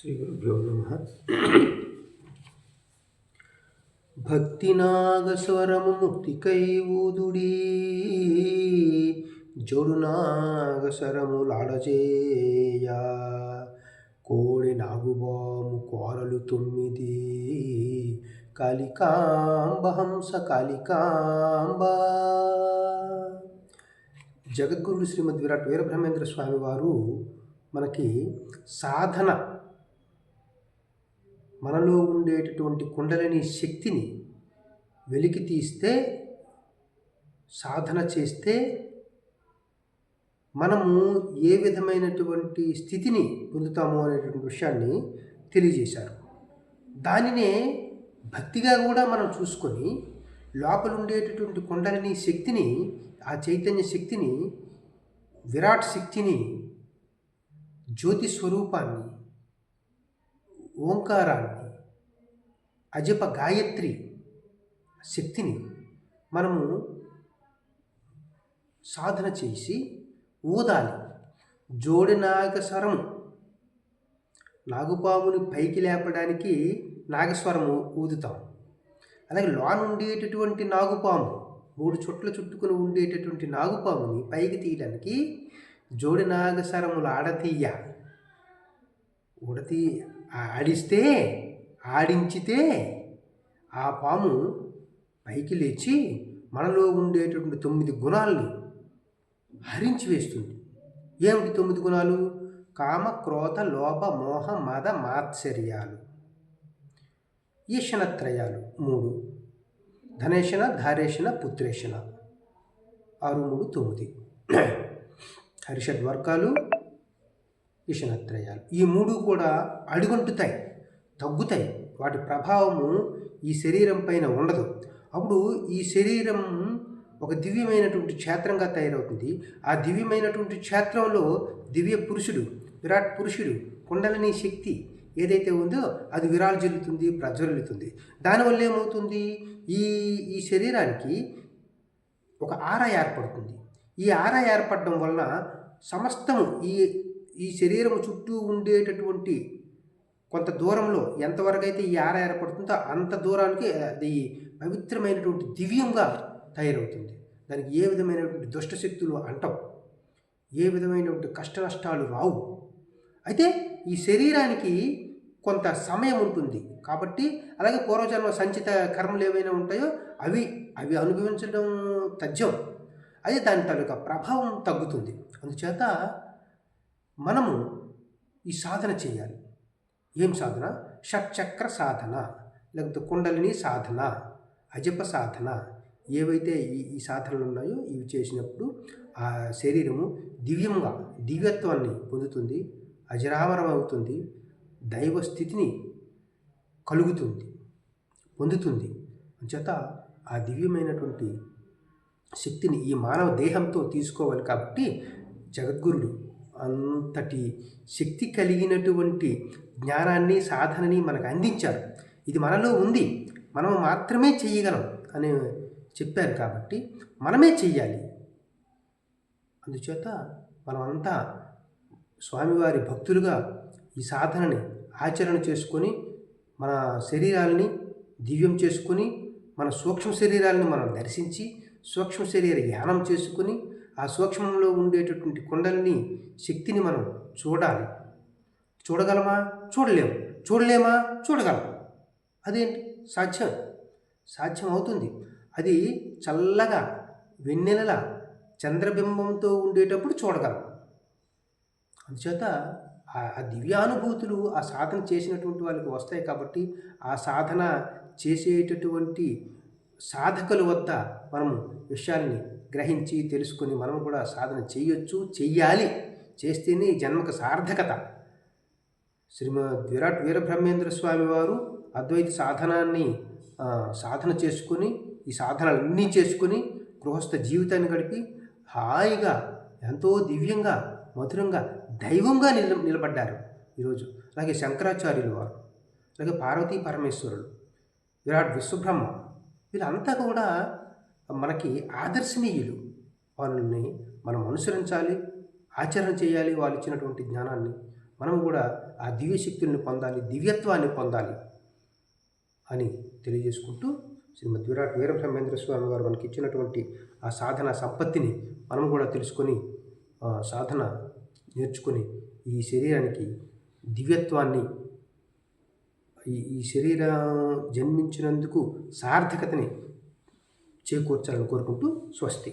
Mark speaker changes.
Speaker 1: శ్రీ గురుభ్యో నమః. భక్తినాగస్వరము ముక్తికై ఊదుడీ, జోడునాగస్వరములాడజేయ. కోడి నాగుబాము కోరలు 9, కాళికాంబ హంస కాళికాంబ. జగద్గురుడు శ్రీమద్ విరాట్ వీరబ్రహ్మేంద్ర స్వామి వారు మనకి సాధన, మనలో ఉండేటటువంటి కుండలిని శక్తిని వెలికి తీస్తే, సాధన చేస్తే మనము ఏ విధమైనటువంటి స్థితిని పొందుతాము అనేటువంటి విషయాన్ని తెలియజేశారు. దానినే భక్తిగా కూడా మనం చూసుకొని లోపల ఉండేటటువంటి కుండలిని శక్తిని, ఆ చైతన్య శక్తిని, విరాట్ శక్తిని, జ్యోతి స్వరూపాన్ని, ఓంకారాన్ని, అజప గాయత్రి శక్తిని మనము సాధన చేసి ఊదాలి. జోడి నాగస్వరం, నాగుపాముని పైకి లేపడానికి నాగస్వరము ఊదుతాం. అలాగే లోన ఉండేటటువంటి నాగుపాము, 3 చుట్ల చుట్టుకుని ఉండేటటువంటి నాగుపాముని పైకి తీయడానికి జోడి నాగస్వరములు ఆడించితే ఆ పాము పైకి లేచి మనలో ఉండేటటువంటి 9 గుణాలని హరించి వేస్తుంది. ఏమిటి 9 గుణాలు? కామ, క్రోధ, లోభ, మోహ, మద, మాత్సర్యాలు. ఈశనత్రయాలు 3: ధనేశన, ధారేశన, పుత్రేశన. 6, 3, 9. హరిషడ్వర్గాలు, ఈశనత్రయాలు. ఈ 3 కూడా అడుగంటుతాయి, తగ్గుతాయి. వాటి ప్రభావము ఈ శరీరం పైన ఉండదు. అప్పుడు ఈ శరీరం ఒక దివ్యమైనటువంటి క్షేత్రంగా తయారవుతుంది. ఆ దివ్యమైనటువంటి క్షేత్రంలో దివ్య పురుషుడు, విరాట్ పురుషుడు, కుండలిని శక్తి ఏదైతే ఉందో అది విరాజిల్లుతుంది, ప్రజ్వలిస్తుంది. దానివల్ల ఏమవుతుంది? ఈ శరీరానికి ఒక ఆరా ఏర్పడుతుంది. ఈ ఆరా ఏర్పడడం వలన సమస్తము ఈ శరీరం చుట్టూ ఉండేటటువంటి కొంత దూరంలో ఎంతవరకు అయితే ఈ ఆరా ఏర్పడుతుందో అంత దూరానికి అది పవిత్రమైనటువంటి దివ్యంగా తయారవుతుంది. దానికి ఏ విధమైనటువంటి దుష్టశక్తులు అంటవు, ఏ విధమైనటువంటి కష్ట నష్టాలు రావు. అయితే ఈ శరీరానికి కొంత సమయం ఉంటుంది కాబట్టి, అలాగే పూర్వజన్మ సంచిత కర్మలు ఏవైనా ఉంటాయో అవి అనుభవించడం తథ్యం. అదే దాని తాలూకా ప్రభావం తగ్గుతుంది. అందుచేత మనము ఈ సాధన చేయాలి. ఏం సాధన? షట్చక్ర సాధన, లేకపోతే కుండలిని సాధన, అజప సాధన. ఏవైతే ఈ సాధనలు ఉన్నాయో ఇవి చేసినప్పుడు ఆ శరీరము దివ్యత్వాన్ని పొందుతుంది, అజరామరం అవుతుంది, దైవ స్థితిని పొందుతుంది. అంచేత ఆ దివ్యమైనటువంటి శక్తిని ఈ మానవ దేహంతో తీసుకోవాలి. కాబట్టి జగద్గురుడు అంతటి శక్తి కలిగినటువంటి జ్ఞానాన్ని, సాధనని మనకు అందించారు. ఇది మనలో ఉంది, మనం మాత్రమే చెయ్యగలం అని చెప్పారు. కాబట్టి మనమే చెయ్యాలి. అందుచేత మనమంతా స్వామివారి భక్తులుగా ఈ సాధనని ఆచరణ చేసుకొని మన శరీరాలని దివ్యం చేసుకొని, మన సూక్ష్మ శరీరాలను మనం దర్శించి సూక్ష్మ శరీర ధ్యానం చేసుకొని ఆ సూక్ష్మంలో ఉండేటటువంటి కుండలిని శక్తిని మనం చూడాలి. చూడగలమా? చూడలేము. చూడలేమా? చూడగలం. అదేంటి? సాధ్యం అవుతుంది. అది చల్లగా వెన్నెలల చంద్రబింబంతో ఉండేటప్పుడు చూడగలం. అందుచేత ఆ దివ్యానుభూతులు ఆ సాధన చేసినటువంటి వాళ్ళకి వస్తాయి. కాబట్టి ఆ సాధన చేసేటటువంటి సాధకుల వద్ద మనము విషయాల్ని గ్రహించి తెలుసుకొని మనం కూడా సాధన చెయ్యాలి. చేస్తేనే ఈ జన్మకు సార్థకత. శ్రీమద్ విరాట్ వీరబ్రహ్మేంద్ర స్వామి వారు అద్వైత సాధన చేసుకుని, ఈ సాధనలన్నీ చేసుకుని గృహస్థ జీవితాన్ని గడిపి హాయిగా ఎంతో దివ్యంగా, మధురంగా, దైవంగా నిలబడ్డారు ఈరోజు. అలాగే శంకరాచార్యులు వారు, అలాగే పార్వతీ పరమేశ్వరుడు, విరాట్ విశ్వబ్రహ్మ, వీళ్ళంతా కూడా మనకి ఆదర్శనీయులు. వాళ్ళని మనం అనుసరించాలి, ఆచరణ చేయాలి. వాళ్ళు ఇచ్చినటువంటి జ్ఞానాన్ని మనం కూడా ఆ దివ్యశక్తుల్ని పొందాలి, దివ్యత్వాన్ని పొందాలి అని తెలియజేసుకుంటూ శ్రీమద్ విరాట్ వీరబ్రహ్మేంద్ర స్వామి వారు మనకి ఇచ్చినటువంటి ఆ సాధన సంపత్తిని మనం కూడా తెలుసుకొని సాధన నేర్చుకొని ఈ శరీరానికి దివ్యత్వాన్ని, ఈ శరీరం జన్మించినందుకు సార్థకతని చేకూర్చాలని కోరుకుంటూ స్వస్తి.